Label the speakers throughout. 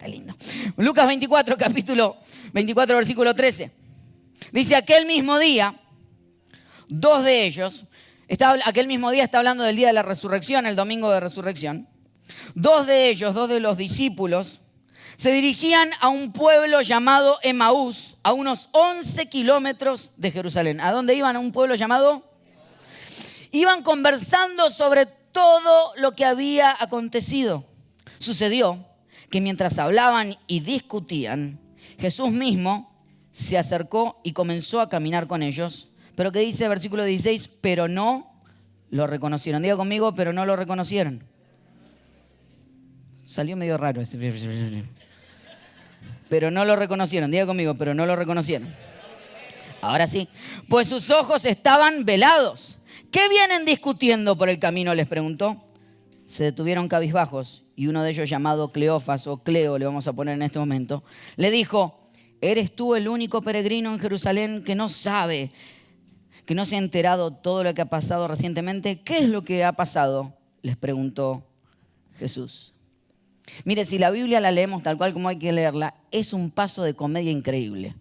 Speaker 1: Está lindo. Lucas 24, capítulo 24, versículo 13. Dice, aquel mismo día, dos de ellos, aquel mismo día está hablando del día de la resurrección, el domingo de resurrección. Dos de ellos, dos de los discípulos, se dirigían a un pueblo llamado Emaús, a unos 11 kilómetros de Jerusalén. ¿A dónde iban? A un pueblo llamado... Iban conversando sobre todo lo que había acontecido. Sucedió que mientras hablaban y discutían, Jesús mismo se acercó y comenzó a caminar con ellos. Pero ¿qué dice el versículo 16? Pero no lo reconocieron. Diga conmigo, pero no lo reconocieron. Salió medio raro ese. Pero no lo reconocieron. Diga conmigo, pero no lo reconocieron. Ahora sí. Pues sus ojos estaban velados. ¿Qué vienen discutiendo por el camino?, les preguntó. Se detuvieron cabizbajos y uno de ellos, llamado Cleofas, o Cleo le vamos a poner en este momento, le dijo, ¿eres tú el único peregrino en Jerusalén que no sabe, que no se ha enterado todo lo que ha pasado recientemente? ¿Qué es lo que ha pasado?, les preguntó Jesús. Mire, si la Biblia la leemos tal cual como hay que leerla, es un paso de comedia increíble.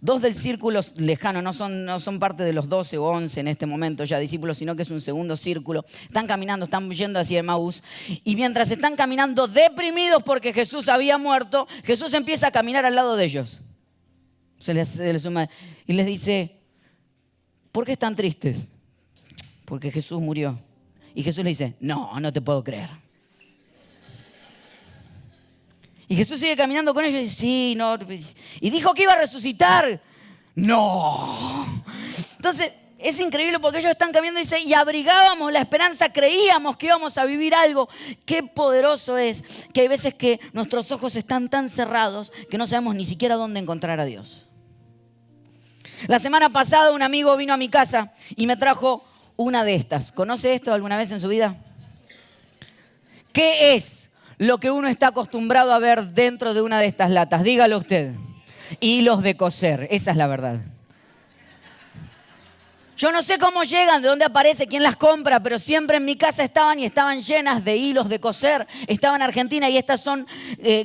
Speaker 1: Dos del círculo lejano, no son parte de los 12 o 11 en este momento ya discípulos, sino que es un segundo círculo. Están caminando, están yendo hacia Emaús. Y mientras están caminando deprimidos porque Jesús había muerto, Jesús empieza a caminar al lado de ellos. Se les suma y les dice, ¿por qué están tristes? Porque Jesús murió. Y Jesús le dice, no te puedo creer. Y Jesús sigue caminando con ellos y dice, sí, no. Y dijo que iba a resucitar. No. Entonces, es increíble porque ellos están caminando y dicen, y abrigábamos la esperanza, creíamos que íbamos a vivir algo. Qué poderoso es que hay veces que nuestros ojos están tan cerrados que no sabemos ni siquiera dónde encontrar a Dios. La semana pasada un amigo vino a mi casa y me trajo una de estas. ¿Conoce esto alguna vez en su vida? ¿Qué es lo que uno está acostumbrado a ver dentro de una de estas latas? Dígalo usted. Hilos de coser, esa es la verdad. Yo no sé cómo llegan, de dónde aparece, quién las compra, pero siempre en mi casa estaban llenas de hilos de coser. Estaba en Argentina y estas son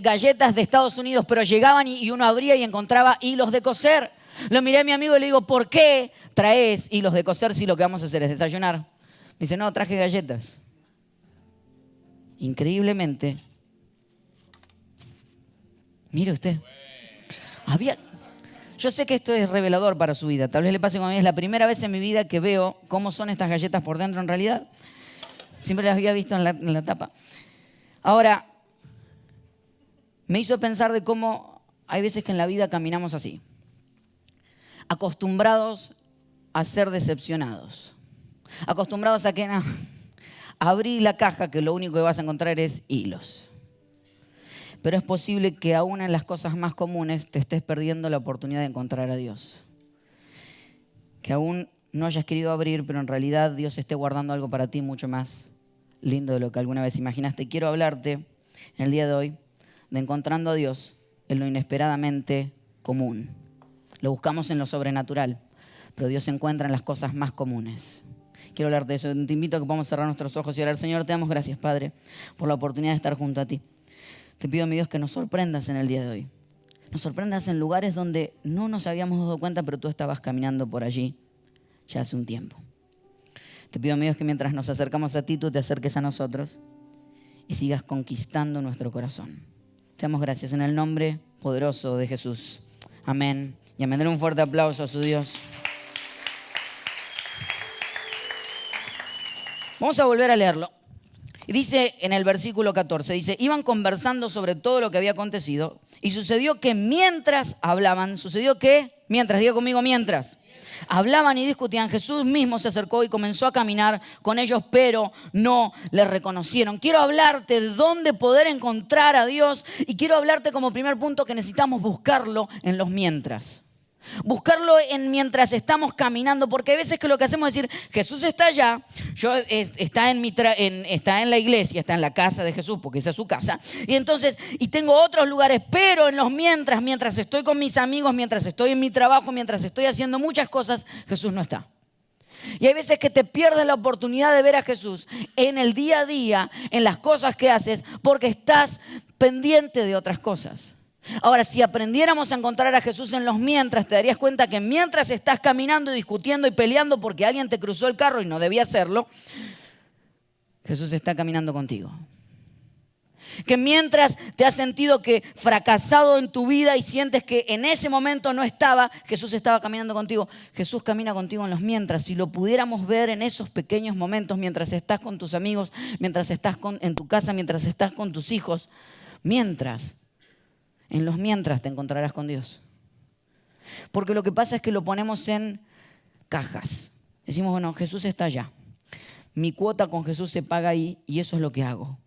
Speaker 1: galletas de Estados Unidos, pero llegaban y uno abría y encontraba hilos de coser. Lo miré a mi amigo y le digo, ¿por qué traes hilos de coser si lo que vamos a hacer es desayunar? Me dice, no, traje galletas. Increíblemente, mire usted, yo sé que esto es revelador para su vida, tal vez le pase como a mí, es la primera vez en mi vida que veo cómo son estas galletas por dentro en realidad. Siempre las había visto en la tapa. Ahora, me hizo pensar de cómo hay veces que en la vida caminamos así, acostumbrados a ser decepcionados, acostumbrados a que no. Abrí la caja que lo único que vas a encontrar es hilos. Pero es posible que aún en las cosas más comunes te estés perdiendo la oportunidad de encontrar a Dios. Que aún no hayas querido abrir, pero en realidad Dios esté guardando algo para ti mucho más lindo de lo que alguna vez imaginaste. Quiero hablarte en el día de hoy de encontrando a Dios en lo inesperadamente común. Lo buscamos en lo sobrenatural, pero Dios se encuentra en las cosas más comunes. Quiero hablarte de eso. Te invito a que podamos cerrar nuestros ojos y orar. Señor, te damos gracias, Padre, por la oportunidad de estar junto a ti. Te pido, mi Dios, que nos sorprendas en el día de hoy. Nos sorprendas en lugares donde no nos habíamos dado cuenta, pero tú estabas caminando por allí ya hace un tiempo. Te pido, mi Dios, que mientras nos acercamos a ti, tú te acerques a nosotros y sigas conquistando nuestro corazón. Te damos gracias en el nombre poderoso de Jesús. Amén. Y amén. Den un fuerte aplauso a su Dios. Vamos a volver a leerlo. Y dice en el versículo 14, dice, iban conversando sobre todo lo que había acontecido y sucedió que mientras hablaban, ¿sucedió qué? Mientras, diga conmigo, mientras. Hablaban y discutían, Jesús mismo se acercó y comenzó a caminar con ellos, pero no le reconocieron. Quiero hablarte de dónde poder encontrar a Dios y quiero hablarte como primer punto que necesitamos buscarlo en los mientras. Buscarlo mientras estamos caminando, porque hay veces que lo que hacemos es decir, Jesús está allá, está en la iglesia, está en la casa de Jesús, porque esa es su casa, y tengo otros lugares, pero en los mientras estoy con mis amigos, mientras estoy en mi trabajo, mientras estoy haciendo muchas cosas, Jesús no está. Y hay veces que te pierdes la oportunidad de ver a Jesús en el día a día, en las cosas que haces, porque estás pendiente de otras cosas. Ahora, si aprendiéramos a encontrar a Jesús en los mientras, te darías cuenta que mientras estás caminando y discutiendo y peleando porque alguien te cruzó el carro y no debía hacerlo, Jesús está caminando contigo. Que mientras te has sentido que fracasado en tu vida y sientes que en ese momento no estaba, Jesús estaba caminando contigo. Jesús camina contigo en los mientras. Si lo pudiéramos ver en esos pequeños momentos, mientras estás con tus amigos, mientras estás en tu casa, mientras estás con tus hijos, en los mientras te encontrarás con Dios. Porque lo que pasa es que lo ponemos en cajas. Decimos, bueno, Jesús está allá. Mi cuota con Jesús se paga ahí y eso es lo que hago.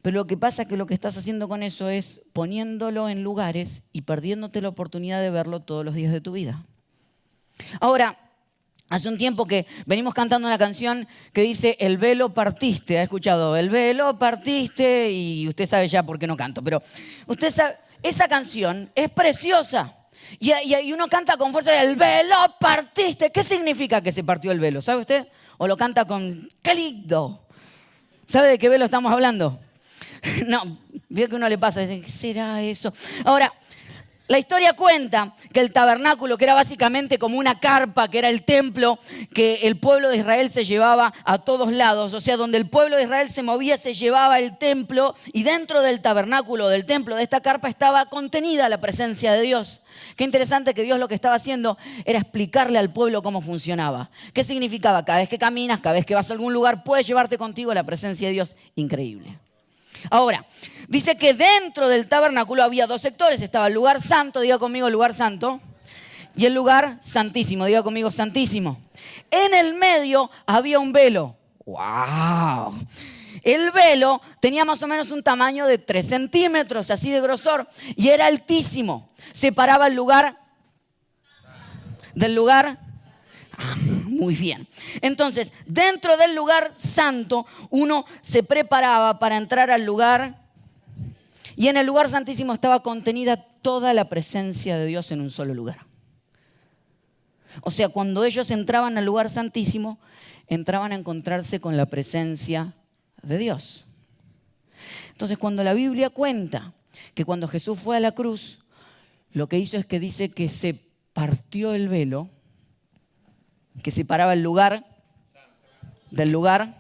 Speaker 1: Pero lo que pasa es que lo que estás haciendo con eso es poniéndolo en lugares y perdiéndote la oportunidad de verlo todos los días de tu vida. Ahora, hace un tiempo que venimos cantando una canción que dice, el velo partiste. ¿Ha escuchado? El velo partiste, y usted sabe ya por qué no canto, pero usted sabe, esa canción es preciosa. Y uno canta con fuerza, el velo partiste. ¿Qué significa que se partió el velo? ¿Sabe usted? O lo canta con, ¡qué lindo! ¿Sabe de qué velo estamos hablando? No, ve que uno le pasa, dice, ¿qué será eso? Ahora, la historia cuenta que el tabernáculo, que era básicamente como una carpa, que era el templo que el pueblo de Israel se llevaba a todos lados, o sea, donde el pueblo de Israel se movía, se llevaba el templo, y dentro del tabernáculo, del templo, de esta carpa, estaba contenida la presencia de Dios. Qué interesante que Dios lo que estaba haciendo era explicarle al pueblo cómo funcionaba. ¿Qué significaba? Cada vez que caminas, cada vez que vas a algún lugar, puedes llevarte contigo la presencia de Dios. Increíble. Ahora, dice que dentro del tabernáculo había dos sectores. Estaba el lugar santo, diga conmigo el lugar santo, y el lugar santísimo, diga conmigo santísimo. En el medio había un velo. ¡Wow! El velo tenía más o menos un tamaño de 3 centímetros, así de grosor, y era altísimo. Separaba el lugar del lugar. Muy bien. Entonces, dentro del lugar santo, uno se preparaba para entrar al lugar, y en el lugar santísimo estaba contenida toda la presencia de Dios en un solo lugar. O sea, cuando ellos entraban al lugar santísimo, entraban a encontrarse con la presencia de Dios. Entonces, cuando la Biblia cuenta que cuando Jesús fue a la cruz, lo que hizo es que dice que se partió el velo que separaba el lugar del lugar,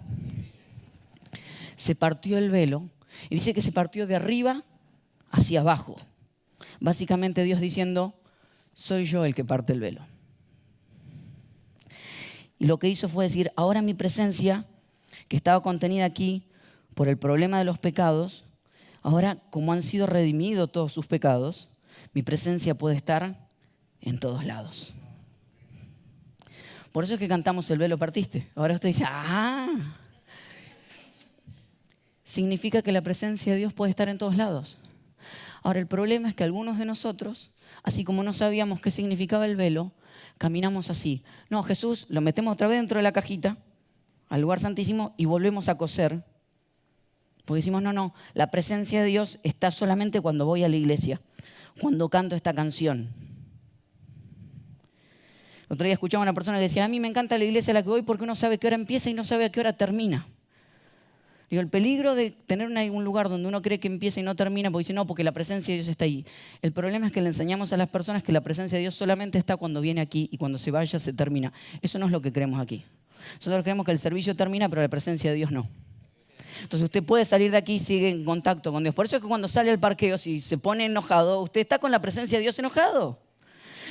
Speaker 1: se partió el velo, y dice que se partió de arriba hacia abajo. Básicamente Dios diciendo, soy yo el que parte el velo. Y lo que hizo fue decir, ahora mi presencia, que estaba contenida aquí por el problema de los pecados, ahora como han sido redimidos todos sus pecados, mi presencia puede estar en todos lados. Por eso es que cantamos el velo partiste. Ahora usted dice, significa que la presencia de Dios puede estar en todos lados. Ahora el problema es que algunos de nosotros, así como no sabíamos qué significaba el velo, caminamos así. No, Jesús, lo metemos otra vez dentro de la cajita, al lugar santísimo, y volvemos a coser. Porque decimos, no, la presencia de Dios está solamente cuando voy a la iglesia, cuando canto esta canción. El otro día escuchaba a una persona que decía, a mí me encanta la iglesia a la que voy porque uno sabe qué hora empieza y no sabe a qué hora termina. Digo, el peligro de tener un lugar donde uno cree que empieza y no termina, porque dice, no, porque la presencia de Dios está ahí. El problema es que le enseñamos a las personas que la presencia de Dios solamente está cuando viene aquí y cuando se vaya se termina. Eso no es lo que creemos aquí. Nosotros creemos que el servicio termina, pero la presencia de Dios no. Entonces usted puede salir de aquí y sigue en contacto con Dios. Por eso es que cuando sale al parqueo, si se pone enojado, usted está con la presencia de Dios enojado.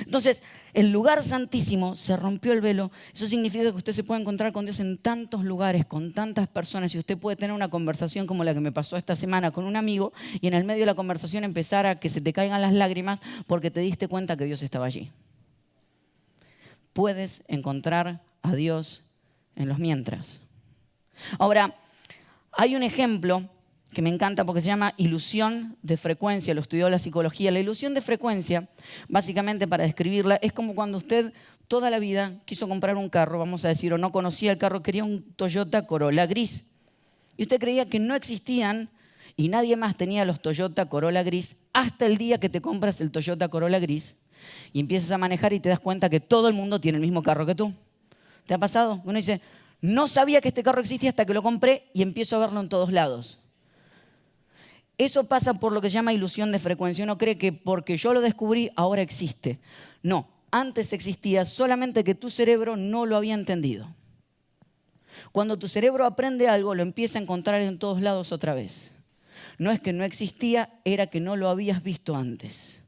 Speaker 1: Entonces, el lugar santísimo, se rompió el velo. Eso significa que usted se puede encontrar con Dios en tantos lugares, con tantas personas, y usted puede tener una conversación como la que me pasó esta semana con un amigo, y en el medio de la conversación empezar a que se te caigan las lágrimas porque te diste cuenta que Dios estaba allí. Puedes encontrar a Dios en los mientras. Ahora, hay un ejemplo que me encanta porque se llama ilusión de frecuencia, lo estudió la psicología. La ilusión de frecuencia, básicamente para describirla, es como cuando usted toda la vida quiso comprar un carro, vamos a decir, o no conocía el carro, quería un Toyota Corolla gris. Y usted creía que no existían y nadie más tenía los Toyota Corolla gris hasta el día que te compras el Toyota Corolla gris y empiezas a manejar y te das cuenta que todo el mundo tiene el mismo carro que tú. ¿Te ha pasado? Uno dice, no sabía que este carro existía hasta que lo compré y empiezo a verlo en todos lados. Eso pasa por lo que se llama ilusión de frecuencia. Uno cree que porque yo lo descubrí, ahora existe. No, antes existía, solamente que tu cerebro no lo había entendido. Cuando tu cerebro aprende algo, lo empieza a encontrar en todos lados otra vez. No es que no existía, era que no lo habías visto antes.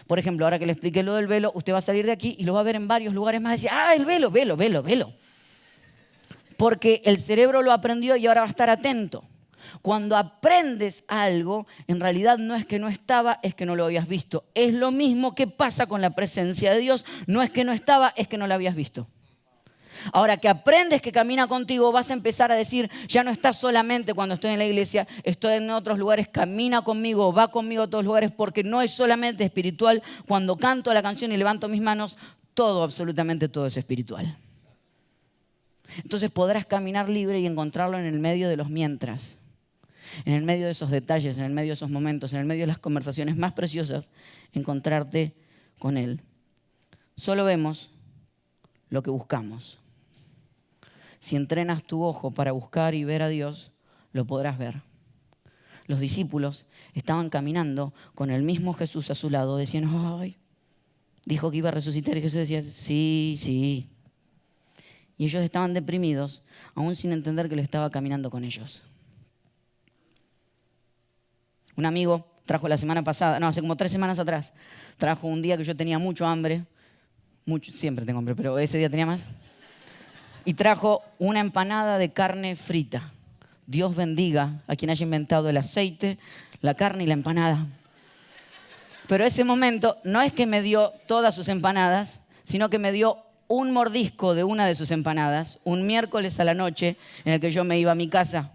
Speaker 1: Por ejemplo, ahora que le expliqué lo del velo, usted va a salir de aquí y lo va a ver en varios lugares más y decir, el velo, velo, velo, velo. Porque el cerebro lo aprendió y ahora va a estar atento. Cuando aprendes algo, en realidad no es que no estaba, es que no lo habías visto. Es lo mismo que pasa con la presencia de Dios. No es que no estaba, es que no la habías visto. Ahora que aprendes que camina contigo, vas a empezar a decir, ya no estás solamente cuando estoy en la iglesia, estoy en otros lugares, camina conmigo, va conmigo a todos lugares, porque no es solamente espiritual. Cuando canto la canción y levanto mis manos, todo, absolutamente todo es espiritual. Entonces podrás caminar libre y encontrarlo en el medio de los mientras. En el medio de esos detalles, en el medio de esos momentos, en el medio de las conversaciones más preciosas, encontrarte con Él. Solo vemos lo que buscamos. Si entrenas tu ojo para buscar y ver a Dios, lo podrás ver. Los discípulos estaban caminando con el mismo Jesús a su lado, decían, dijo que iba a resucitar, y Jesús decía, sí, sí. Y ellos estaban deprimidos, aún sin entender que Él estaba caminando con ellos. Un amigo trajo la semana pasada, hace como 3 semanas atrás, trajo un día que yo tenía mucho hambre, siempre tengo hambre, pero ese día tenía más, y trajo una empanada de carne frita. Dios bendiga a quien haya inventado el aceite, la carne y la empanada. Pero ese momento no es que me dio todas sus empanadas, sino que me dio un mordisco de una de sus empanadas, un miércoles a la noche en el que yo me iba a mi casa,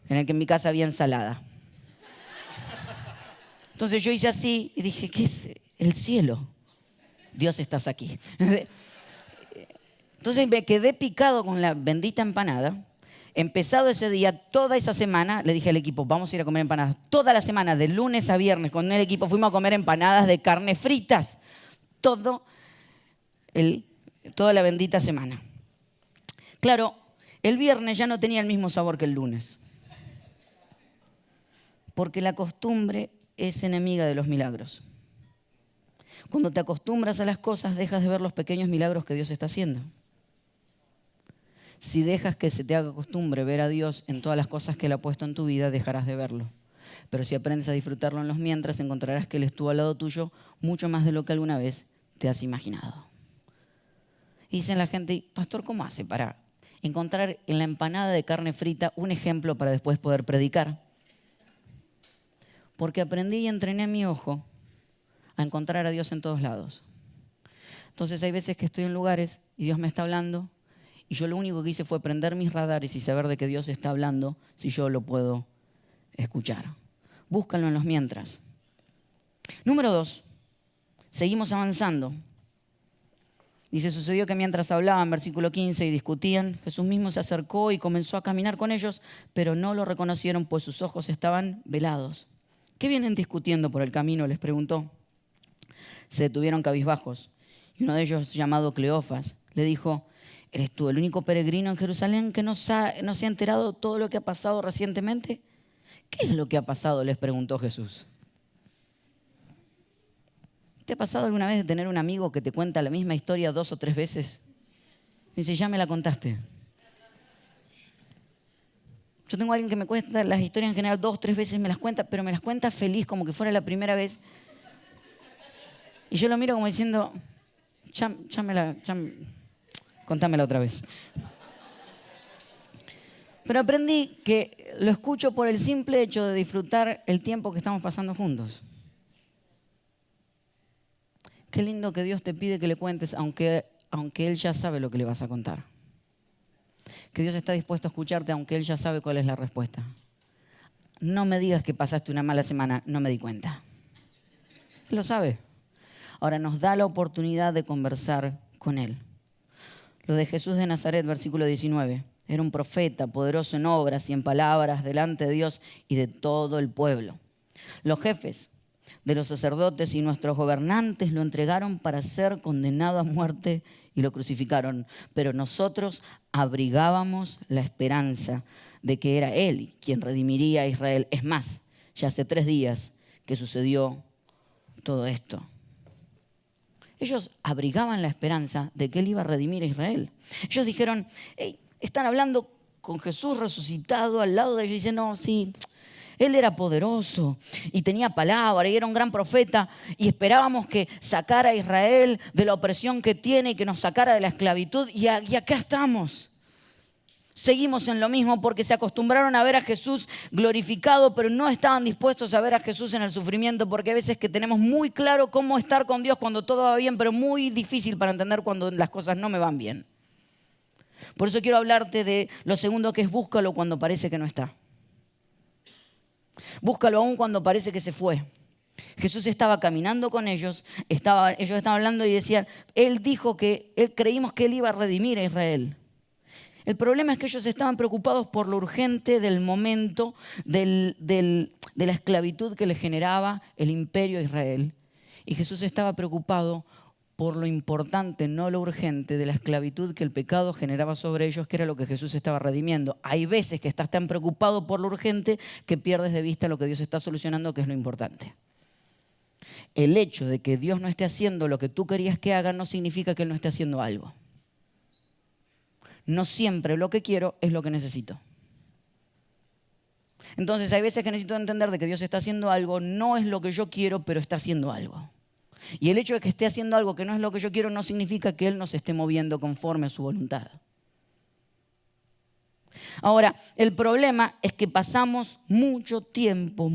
Speaker 1: en el que en mi casa había ensalada. Entonces yo hice así y dije, ¿qué es el cielo? Dios, estás aquí. Entonces me quedé picado con la bendita empanada. Empezado ese día, toda esa semana, le dije al equipo, vamos a ir a comer empanadas. Toda la semana, de lunes a viernes, con el equipo fuimos a comer empanadas de carne fritas. Toda la bendita semana. Claro, el viernes ya no tenía el mismo sabor que el lunes. Porque la costumbre es enemiga de los milagros. Cuando te acostumbras a las cosas, dejas de ver los pequeños milagros que Dios está haciendo. Si dejas que se te haga costumbre ver a Dios en todas las cosas que Él ha puesto en tu vida, dejarás de verlo. Pero si aprendes a disfrutarlo en los mientras, encontrarás que Él estuvo al lado tuyo mucho más de lo que alguna vez te has imaginado. Y dicen la gente, pastor, ¿cómo hace para encontrar en la empanada de carne frita un ejemplo para después poder predicar? Porque aprendí y entrené mi ojo a encontrar a Dios en todos lados. Entonces hay veces que estoy en lugares y Dios me está hablando y yo lo único que hice fue prender mis radares y saber de que Dios está hablando si yo lo puedo escuchar. Búscalo en los mientras. Número 2, seguimos avanzando. Dice, sucedió que mientras hablaban, versículo 15, y discutían, Jesús mismo se acercó y comenzó a caminar con ellos, pero no lo reconocieron, pues sus ojos estaban velados. ¿Qué vienen discutiendo por el camino?, les preguntó. Se detuvieron cabizbajos, y uno de ellos, llamado Cleofas, le dijo, ¿eres tú el único peregrino en Jerusalén que no se ha enterado de todo lo que ha pasado recientemente? ¿Qué es lo que ha pasado?, les preguntó Jesús. ¿Te ha pasado alguna vez de tener un amigo que te cuenta la misma historia 2 o 3 veces? Dice, ya me la contaste. Yo tengo a alguien que me cuenta las historias en general 2 o 3 veces, me las cuenta, pero me las cuenta feliz, como que fuera la primera vez. Y yo lo miro como diciendo, contámela otra vez. Pero aprendí que lo escucho por el simple hecho de disfrutar el tiempo que estamos pasando juntos. Qué lindo que Dios te pide que le cuentes, aunque Él ya sabe lo que le vas a contar. Que Dios está dispuesto a escucharte, aunque Él ya sabe cuál es la respuesta. No me digas que pasaste una mala semana, no me di cuenta. Él lo sabe. Ahora nos da la oportunidad de conversar con Él. Lo de Jesús de Nazaret, versículo 19. Era un profeta, poderoso en obras y en palabras, delante de Dios y de todo el pueblo. Los jefes de los sacerdotes y nuestros gobernantes lo entregaron para ser condenado a muerte y lo crucificaron. Pero nosotros abrigábamos la esperanza de que era Él quien redimiría a Israel. Es más, ya hace 3 días que sucedió todo esto. Ellos abrigaban la esperanza de que Él iba a redimir a Israel. Ellos dijeron, hey, están hablando con Jesús resucitado al lado de ellos y dicen, no, sí, Él era poderoso y tenía palabra y era un gran profeta y esperábamos que sacara a Israel de la opresión que tiene y que nos sacara de la esclavitud y acá estamos. Seguimos en lo mismo porque se acostumbraron a ver a Jesús glorificado, pero no estaban dispuestos a ver a Jesús en el sufrimiento, porque hay veces que tenemos muy claro cómo estar con Dios cuando todo va bien, pero muy difícil para entender cuando las cosas no me van bien. Por eso quiero hablarte de lo segundo, que es búscalo cuando parece que no está. Búscalo aún cuando parece que se fue. Jesús estaba caminando con ellos, ellos estaban hablando y decían, Él dijo que creímos que Él iba a redimir a Israel. El problema es que ellos estaban preocupados por lo urgente del momento, de la esclavitud que le generaba el imperio de Israel. Y Jesús estaba preocupado por lo importante, no lo urgente, de la esclavitud que el pecado generaba sobre ellos, que era lo que Jesús estaba redimiendo. Hay veces que estás tan preocupado por lo urgente que pierdes de vista lo que Dios está solucionando, que es lo importante. El hecho de que Dios no esté haciendo lo que tú querías que haga no significa que Él no esté haciendo algo. No siempre lo que quiero es lo que necesito. Entonces hay veces que necesito entender de que Dios está haciendo algo, no es lo que yo quiero, pero está haciendo algo. Y el hecho de que esté haciendo algo que no es lo que yo quiero no significa que Él no se esté moviendo conforme a su voluntad. Ahora, el problema es que pasamos mucho tiempo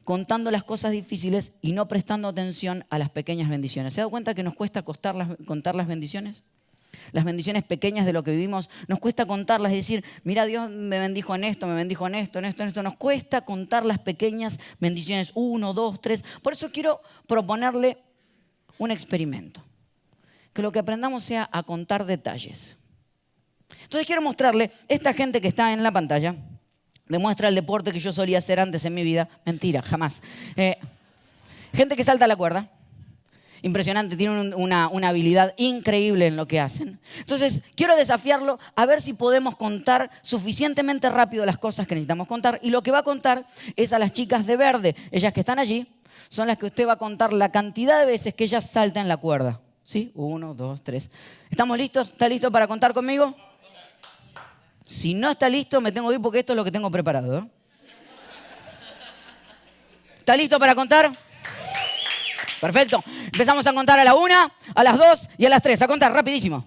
Speaker 1: contando las cosas difíciles y no prestando atención a las pequeñas bendiciones. ¿Se ha dado cuenta que nos cuesta contar las bendiciones? Las bendiciones pequeñas de lo que vivimos, nos cuesta contarlas y decir, mira, Dios me bendijo en esto, me bendijo en esto, en esto, en esto. Nos cuesta contar las pequeñas bendiciones, 1, 2, 3. Por eso quiero proponerle un experimento. Que lo que aprendamos sea a contar detalles. Entonces quiero mostrarle, esta gente que está en la pantalla, demuestra el deporte que yo solía hacer antes en mi vida. Mentira, jamás. Gente que salta la cuerda. Impresionante, tienen una habilidad increíble en lo que hacen. Entonces, quiero desafiarlo a ver si podemos contar suficientemente rápido las cosas que necesitamos contar. Y lo que va a contar es a las chicas de verde. Ellas que están allí son las que usted va a contar la cantidad de veces que ellas saltan la cuerda. ¿Sí? 1, 2, 3. ¿Estamos listos? ¿Está listo para contar conmigo? Si no está listo, me tengo que ir porque esto es lo que tengo preparado, ¿eh? ¿Está listo para contar? Perfecto. Empezamos a contar a la 1, a las 2 y a las 3. A contar rapidísimo.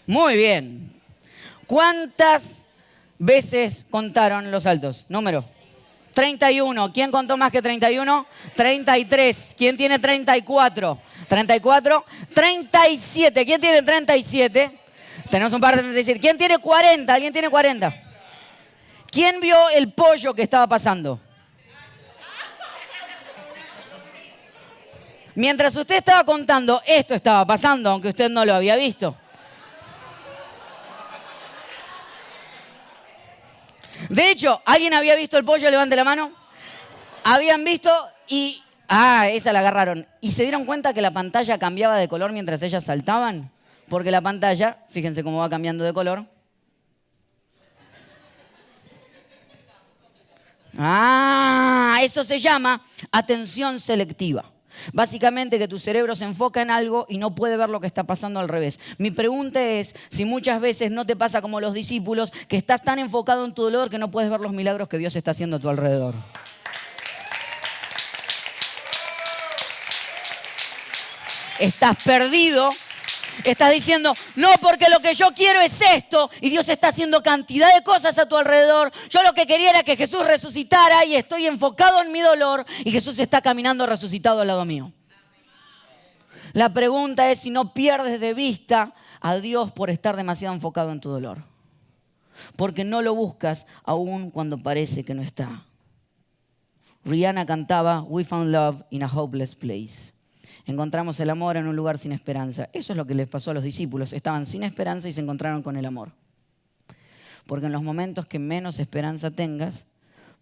Speaker 1: Muy bien. ¿Cuántas veces contaron los saltos? Número. 31. ¿Quién contó más que 31? 33. ¿Quién tiene 34? 34. 37. ¿Quién tiene 37? Tenemos un par de 37. ¿Quién tiene 40? ¿Alguien tiene 40? ¿Quién vio el pollo que estaba pasando? Mientras usted estaba contando, esto estaba pasando, aunque usted no lo había visto. De hecho, ¿alguien había visto el pollo? Levante la mano. Habían visto y... esa la agarraron. ¿Y se dieron cuenta que la pantalla cambiaba de color mientras ellas saltaban? Porque la pantalla, fíjense cómo va cambiando de color. Eso se llama atención selectiva. Básicamente que tu cerebro se enfoca en algo y no puede ver lo que está pasando al revés. Mi pregunta es si muchas veces no te pasa como los discípulos, que estás tan enfocado en tu dolor que no puedes ver los milagros que Dios está haciendo a tu alrededor. Estás perdido Estás diciendo, no, porque lo que yo quiero es esto. Y Dios está haciendo cantidad de cosas a tu alrededor. Yo lo que quería era que Jesús resucitara y estoy enfocado en mi dolor. Y Jesús está caminando resucitado al lado mío. La pregunta es si no pierdes de vista a Dios por estar demasiado enfocado en tu dolor. Porque no lo buscas aún cuando parece que no está. Rihanna cantaba, "We found love in a hopeless place". Encontramos el amor en un lugar sin esperanza. Eso es lo que les pasó a los discípulos. Estaban sin esperanza y se encontraron con el amor. Porque en los momentos que menos esperanza tengas,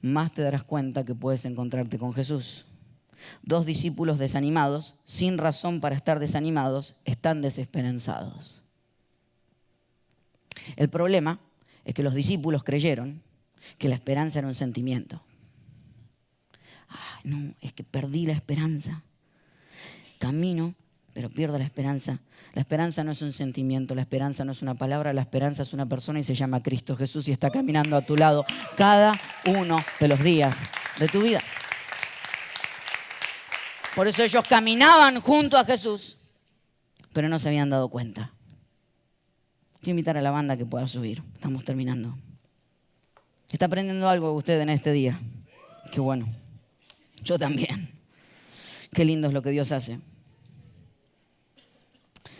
Speaker 1: más te darás cuenta que puedes encontrarte con Jesús. 2 discípulos desanimados, sin razón para estar desanimados, están desesperanzados. El problema es que los discípulos creyeron que la esperanza era un sentimiento. No, es que perdí la esperanza. Camino, pero pierdo la esperanza. La esperanza no es un sentimiento, la esperanza no es una palabra, la esperanza es una persona y se llama Cristo Jesús y está caminando a tu lado cada uno de los días de tu vida. Por eso ellos caminaban junto a Jesús, pero no se habían dado cuenta. Quiero invitar a la banda que pueda subir. Estamos terminando. ¿Está aprendiendo algo usted en este día? Qué bueno. Yo también. Qué lindo es lo que Dios hace.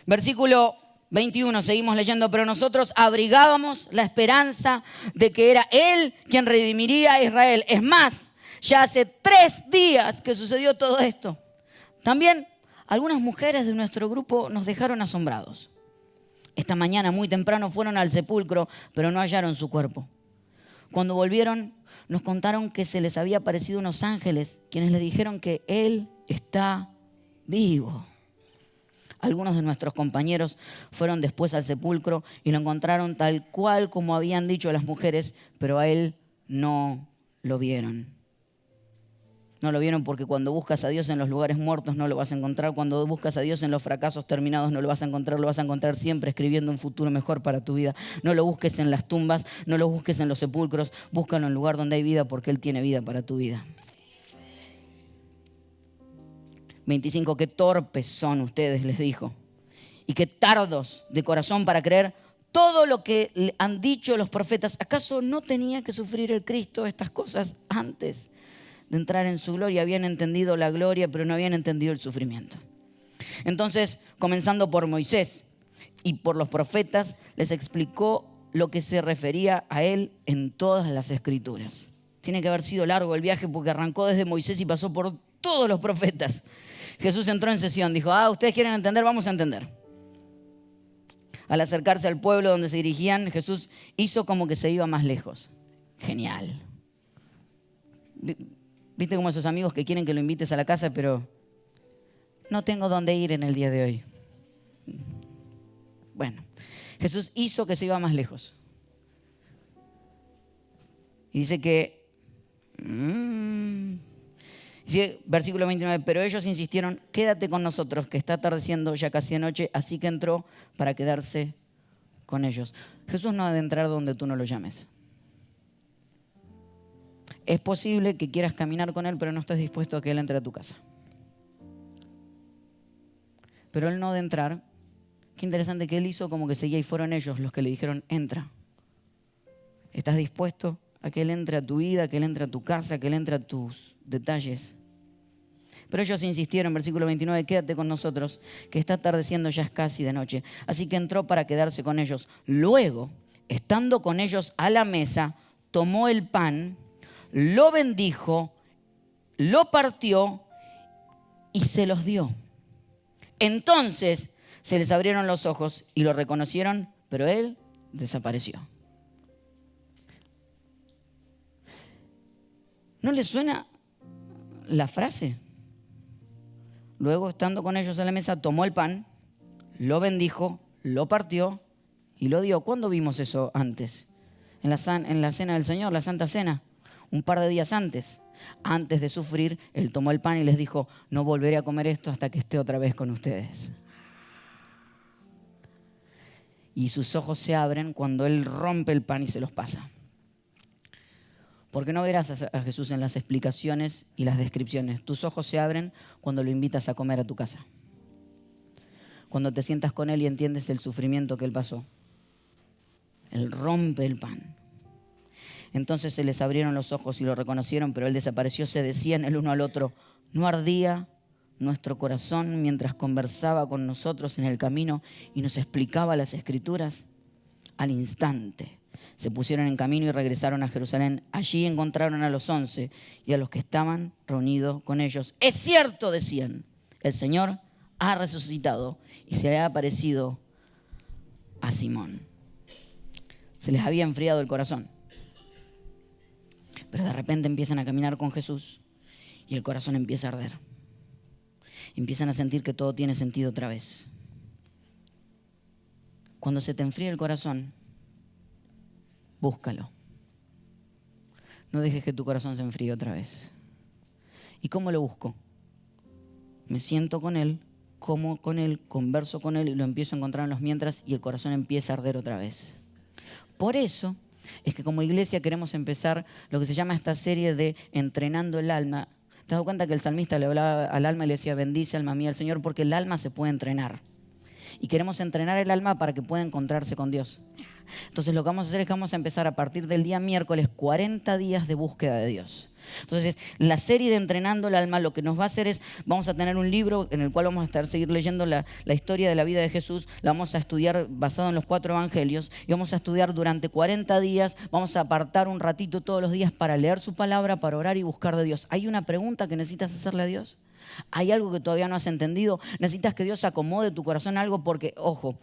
Speaker 1: Versículo 21, seguimos leyendo. Pero nosotros abrigábamos la esperanza de que era Él quien redimiría a Israel. Es más, ya hace 3 días que sucedió todo esto. También algunas mujeres de nuestro grupo nos dejaron asombrados. Esta mañana muy temprano fueron al sepulcro, pero no hallaron su cuerpo. Cuando volvieron, nos contaron que se les había aparecido unos ángeles, quienes les dijeron que Él está vivo. Algunos de nuestros compañeros fueron después al sepulcro y lo encontraron tal cual como habían dicho las mujeres, pero a Él no lo vieron. No lo vieron porque cuando buscas a Dios en los lugares muertos no lo vas a encontrar. Cuando buscas a Dios en los fracasos terminados no lo vas a encontrar. Lo vas a encontrar siempre escribiendo un futuro mejor para tu vida. No lo busques en las tumbas, no lo busques en los sepulcros. Búscalo en el lugar donde hay vida porque Él tiene vida para tu vida. 25, qué torpes son ustedes, les dijo. Y qué tardos de corazón para creer todo lo que le han dicho los profetas. ¿Acaso no tenía que sufrir el Cristo estas cosas antes de entrar en su gloria? Habían entendido la gloria, pero no habían entendido el sufrimiento. Entonces, comenzando por Moisés y por los profetas, les explicó lo que se refería a Él en todas las Escrituras. Tiene que haber sido largo el viaje porque arrancó desde Moisés y pasó por todos los profetas. Jesús entró en sesión, dijo, ustedes quieren entender, vamos a entender. Al acercarse al pueblo donde se dirigían, Jesús hizo como que se iba más lejos. Genial. ¿Viste como esos amigos que quieren que lo invites a la casa, pero no tengo dónde ir en el día de hoy? Bueno, Jesús hizo que se iba más lejos. Y dice que, dice, versículo 29, pero ellos insistieron, quédate con nosotros, que está atardeciendo ya casi de noche, así que entró para quedarse con ellos. Jesús no ha de entrar donde tú no lo llames. Es posible que quieras caminar con Él, pero no estés dispuesto a que Él entre a tu casa. Pero Él no ha de entrar. Qué interesante que Él hizo como que seguía y fueron ellos los que le dijeron, entra. ¿Estás dispuesto a que Él entre a tu vida, que Él entre a tu casa, que Él entre a tus detalles? Pero ellos insistieron, versículo 29, quédate con nosotros, que está atardeciendo, ya es casi de noche. Así que entró para quedarse con ellos. Luego, estando con ellos a la mesa, tomó el pan, lo bendijo, lo partió y se los dio. Entonces se les abrieron los ojos y lo reconocieron, pero Él desapareció. ¿No les suena la frase? Luego, estando con ellos a la mesa, tomó el pan, lo bendijo, lo partió y lo dio. ¿Cuándo vimos eso antes? En la cena del Señor, la Santa Cena. Un par de días antes de sufrir, Él tomó el pan y les dijo, no volveré a comer esto hasta que esté otra vez con ustedes. Y sus ojos se abren cuando Él rompe el pan y se los pasa. Porque no verás a Jesús en las explicaciones y las descripciones. Tus ojos se abren cuando lo invitas a comer a tu casa. cuando te sientas con Él y entiendes el sufrimiento que Él pasó. Él rompe el pan. Entonces se les abrieron los ojos y lo reconocieron, pero Él desapareció. Se decían el uno al otro, ¿no ardía nuestro corazón mientras conversaba con nosotros en el camino y nos explicaba las Escrituras? Al instante se pusieron en camino y regresaron a Jerusalén. Allí encontraron a los 11 y a los que estaban reunidos con ellos. Es cierto, decían, el Señor ha resucitado y se le ha aparecido a Simón. Se les había enfriado el corazón. Pero de repente empiezan a caminar con Jesús y el corazón empieza a arder. Empiezan a sentir que todo tiene sentido otra vez. Cuando se te enfríe el corazón, búscalo. No dejes que tu corazón se enfríe otra vez. ¿Y cómo lo busco? Me siento con Él, como con Él, converso con Él y lo empiezo a encontrar en los mientras y el corazón empieza a arder otra vez. Por eso es que como iglesia queremos empezar lo que se llama esta serie de entrenando el alma. ¿Te has dado cuenta que el salmista le hablaba al alma y le decía, bendice alma mía al Señor? Porque el alma se puede entrenar. Y queremos entrenar el alma para que pueda encontrarse con Dios. Entonces lo que vamos a hacer es que vamos a empezar a partir del día miércoles 40 días de búsqueda de Dios. Entonces la serie de Entrenando el Alma lo que nos va a hacer es, vamos a tener un libro en el cual vamos a seguir leyendo la historia de la vida de Jesús, la vamos a estudiar basado en los 4 evangelios y vamos a estudiar durante 40 días, vamos a apartar un ratito todos los días para leer su palabra, para orar y buscar de Dios. ¿Hay una pregunta que necesitas hacerle a Dios? ¿Hay algo que todavía no has entendido? ¿Necesitas que Dios acomode tu corazón a algo? Porque, ojo,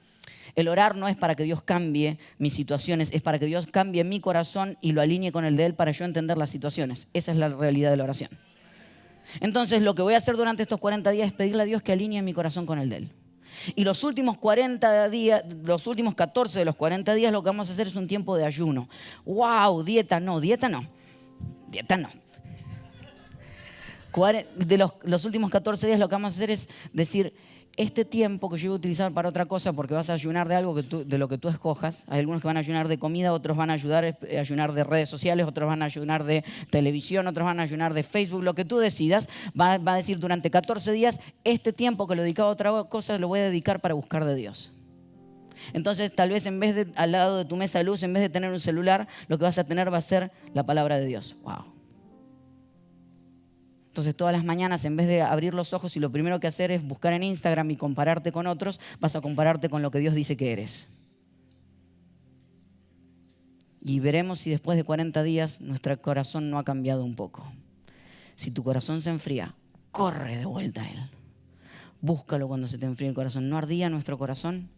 Speaker 1: el orar no es para que Dios cambie mis situaciones, es para que Dios cambie mi corazón y lo alinee con el de Él para yo entender las situaciones. Esa es la realidad de la oración. Entonces, lo que voy a hacer durante estos 40 días es pedirle a Dios que alinee mi corazón con el de Él. Y los últimos 40 días, los últimos 14 de los 40 días, lo que vamos a hacer es un tiempo de ayuno. ¡Wow! Dieta no. De los últimos 14 días lo que vamos a hacer es decir, este tiempo que yo voy a utilizar para otra cosa, porque vas a ayunar de algo de lo que tú escojas. Hay algunos que van a ayunar de comida, otros van a ayunar de redes sociales, otros van a ayunar de televisión, otros van a ayunar de Facebook, lo que tú decidas. Va a decir durante 14 días, este tiempo que lo dedicaba a otra cosa lo voy a dedicar para buscar de Dios. Entonces tal vez en vez de al lado de tu mesa de luz, en vez de tener un celular, lo que vas a tener va a ser la palabra de Dios. ¡Wow! Entonces todas las mañanas, en vez de abrir los ojos y lo primero que hacer es buscar en Instagram y compararte con otros, vas a compararte con lo que Dios dice que eres. Y veremos si después de 40 días nuestro corazón no ha cambiado un poco. Si tu corazón se enfría, corre de vuelta a Él. Búscalo cuando se te enfríe el corazón. ¿No ardía nuestro corazón?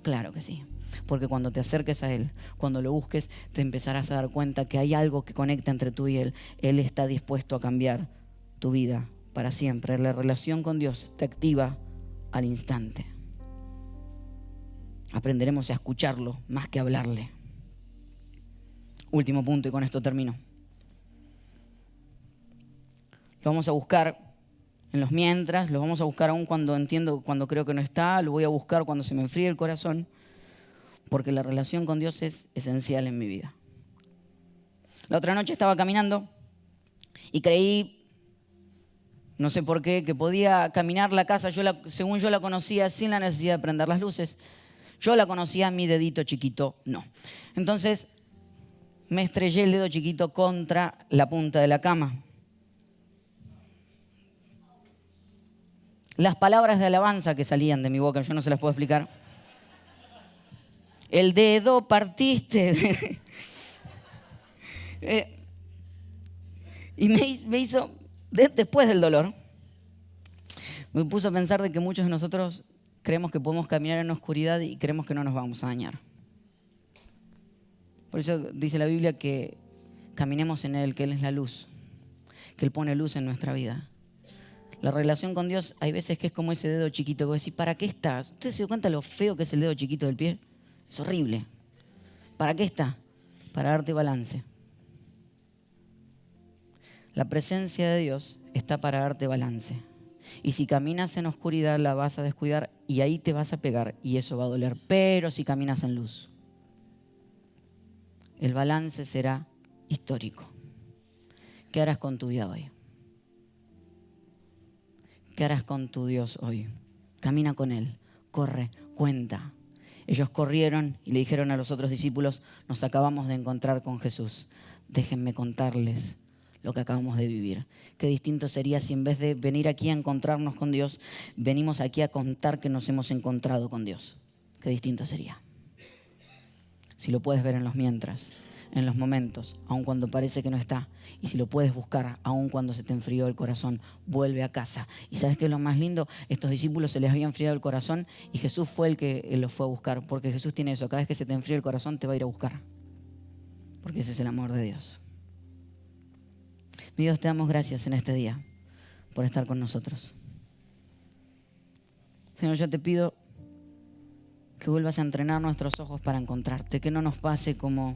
Speaker 1: Claro que sí. Porque cuando te acerques a Él, cuando lo busques, te empezarás a dar cuenta que hay algo que conecta entre tú y Él. Él está dispuesto a cambiar tu vida para siempre. La relación con Dios te activa al instante. Aprenderemos a escucharlo más que a hablarle. Último punto y con esto termino. Lo vamos a buscar en los mientras, lo vamos a buscar aún cuando creo que no está, lo voy a buscar cuando se me enfríe el corazón, porque la relación con Dios es esencial en mi vida. La otra noche estaba caminando y creí, no sé por qué, que podía caminar la casa, según yo la conocía, sin la necesidad de prender las luces. Yo la conocía, mi dedito chiquito no. Entonces me estrellé el dedo chiquito contra la punta de la cama. Las palabras de alabanza que salían de mi boca, yo no se las puedo explicar. El dedo partiste. Y me hizo... Después del dolor, me puso a pensar de que muchos de nosotros creemos que podemos caminar en la oscuridad y creemos que no nos vamos a dañar. Por eso dice la Biblia que caminemos en Él, que Él es la luz, que Él pone luz en nuestra vida. La relación con Dios hay veces que es como ese dedo chiquito que vos decís, ¿para qué está? ¿Usted se dio cuenta lo feo que es el dedo chiquito del pie? Es horrible. ¿Para qué está? Para darte balance. La presencia de Dios está para darte balance. Y si caminas en oscuridad la vas a descuidar y ahí te vas a pegar y eso va a doler. Pero si caminas en luz, el balance será histórico. ¿Qué harás con tu vida hoy? ¿Qué harás con tu Dios hoy? Camina con Él, corre, cuenta. Ellos corrieron y le dijeron a los otros discípulos, nos acabamos de encontrar con Jesús. Déjenme contarles lo que acabamos de vivir. Qué distinto sería si en vez de venir aquí a encontrarnos con Dios, venimos aquí a contar que nos hemos encontrado con Dios. Qué distinto sería. Si lo puedes ver en los mientras, en los momentos, aun cuando parece que no está. Y si lo puedes buscar, aun cuando se te enfrió el corazón, vuelve a casa. ¿Y sabes qué es lo más lindo? Estos discípulos se les había enfriado el corazón y Jesús fue el que los fue a buscar. Porque Jesús tiene eso. Cada vez que se te enfría el corazón, te va a ir a buscar. Porque ese es el amor de Dios. Mi Dios, te damos gracias en este día por estar con nosotros. Señor, yo te pido que vuelvas a entrenar nuestros ojos para encontrarte. Que no nos pase como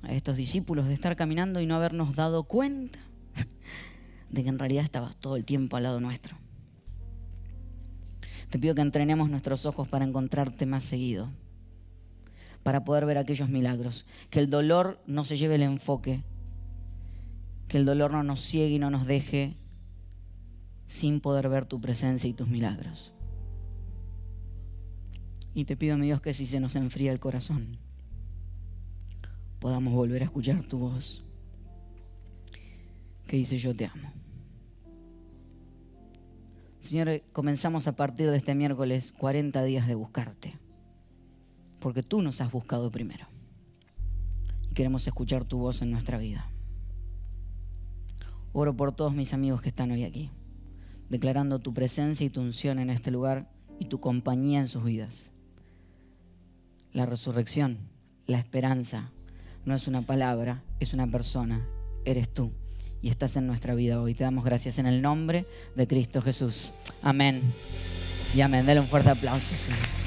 Speaker 1: a estos discípulos de estar caminando y no habernos dado cuenta de que en realidad estabas todo el tiempo al lado nuestro. Te pido que entrenemos nuestros ojos para encontrarte más seguido, para poder ver aquellos milagros. Que el dolor no se lleve el enfoque, que el dolor no nos ciegue y no nos deje sin poder ver tu presencia y tus milagros. Y te pido, mi Dios, que si se nos enfría el corazón, podamos volver a escuchar tu voz, que dice yo te amo. Señor, comenzamos a partir de este miércoles 40 días de buscarte, porque tú nos has buscado primero y queremos escuchar tu voz en nuestra vida. Oro por todos mis amigos que están hoy aquí, declarando tu presencia y tu unción en este lugar y tu compañía en sus vidas. La resurrección, la esperanza, no es una palabra, es una persona. Eres tú y estás en nuestra vida hoy. Te damos gracias en el nombre de Cristo Jesús. Amén y amén. Dale un fuerte aplauso, Señor.